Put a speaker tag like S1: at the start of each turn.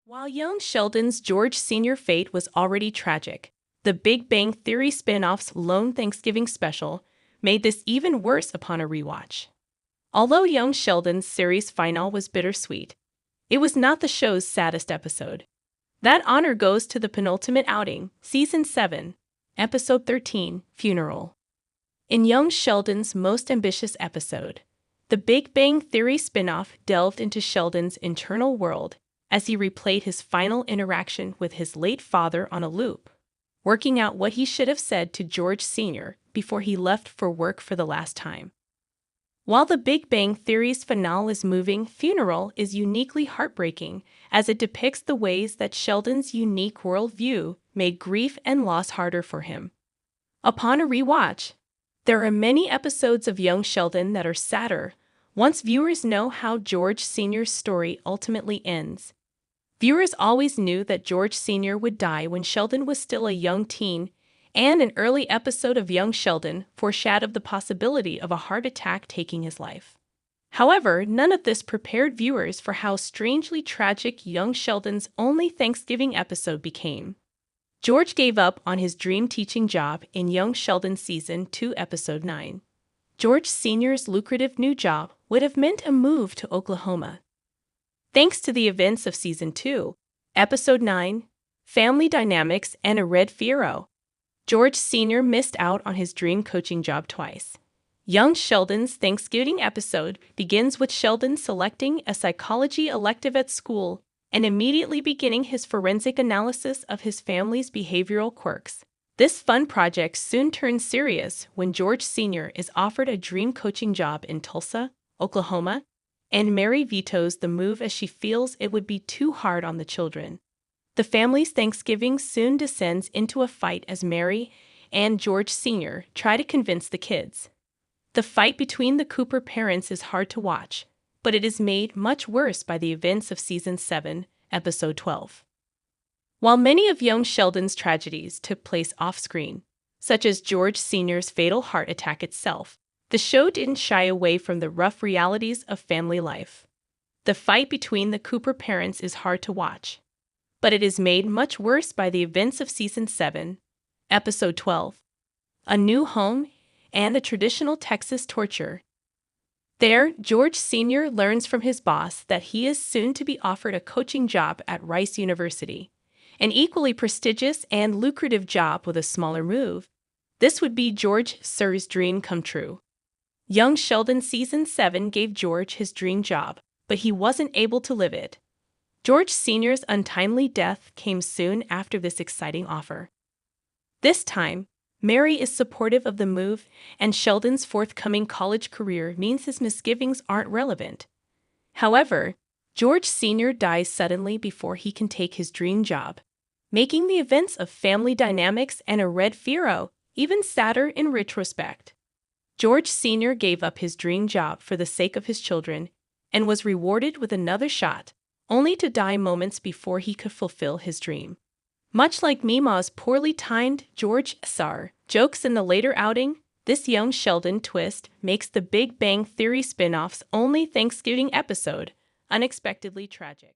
S1: While young Sheldon's George Sr. fate was already tragic, the Big Bang Theory spin-off's lone Thanksgiving special made this even worse upon a rewatch. Although young Sheldon's series finale was bittersweet, it was not the show's saddest episode. That honor goes to the penultimate outing, Season 7, Episode 13, Funeral. In young Sheldon's most ambitious episode, the Big Bang Theory spin-off delved into Sheldon's internal world as he replayed his final interaction with his late father on a loop, working out what he should have said to George Sr. before he left for work for the last time. While the Big Bang Theory's finale is moving, Funeral is uniquely heartbreaking as it depicts the ways that Sheldon's unique worldview made grief and loss harder for him. Upon a rewatch, there are many episodes of young Sheldon that are sadder once viewers know how George Sr.'s story ultimately ends. Viewers always knew that George Sr. would die when Sheldon was still a young teen, and an early episode of Young Sheldon foreshadowed the possibility of a heart attack taking his life. However, none of this prepared viewers for how strangely tragic young Sheldon's only Thanksgiving episode became. George gave up on his dream teaching job in Young Sheldon Season 2, Episode 9. George Sr.'s lucrative new job would have meant a move to Oklahoma. Thanks to the events of Season 2, Episode 9, Family Dynamics and a Red Fierro, George Sr. missed out on his dream coaching job twice. Young Sheldon's Thanksgiving episode begins with Sheldon selecting a psychology elective at school and immediately beginning his forensic analysis of his family's behavioral quirks. This fun project soon turns serious when George Sr. is offered a dream coaching job in Tulsa, Oklahoma, and Mary vetoes the move as she feels it would be too hard on the children. The family's Thanksgiving soon descends into a fight as Mary and George Sr. try to convince the kids. The fight between the Cooper parents is hard to watch, but it is made much worse by the events of Season 7, Episode 12. While many of young Sheldon's tragedies took place off-screen, such as George Sr.'s fatal heart attack itself, the show didn't shy away from the rough realities of family life. The fight between the Cooper parents is hard to watch, but it is made much worse by the events of Season 7, Episode 12, A New Home and a Traditional Texas Torture. There, George Sr. learns from his boss that he is soon to be offered a coaching job at Rice University, an equally prestigious and lucrative job with a smaller move. This would be George Sr.'s dream come true. Young Sheldon Season 7 gave George his dream job, but he wasn't able to live it. George Sr.'s untimely death came soon after this exciting offer. This time, Mary is supportive of the move, and Sheldon's forthcoming college career means his misgivings aren't relevant. However, George Sr. dies suddenly before he can take his dream job, making the events of Family Dynamics and a Red Fierro even sadder in retrospect. George Sr. gave up his dream job for the sake of his children and was rewarded with another shot, only to die moments before he could fulfill his dream. Much like Mima's poorly timed George Sr. jokes in the later outing, this young Sheldon twist makes the Big Bang Theory spin-off's only Thanksgiving episode unexpectedly tragic.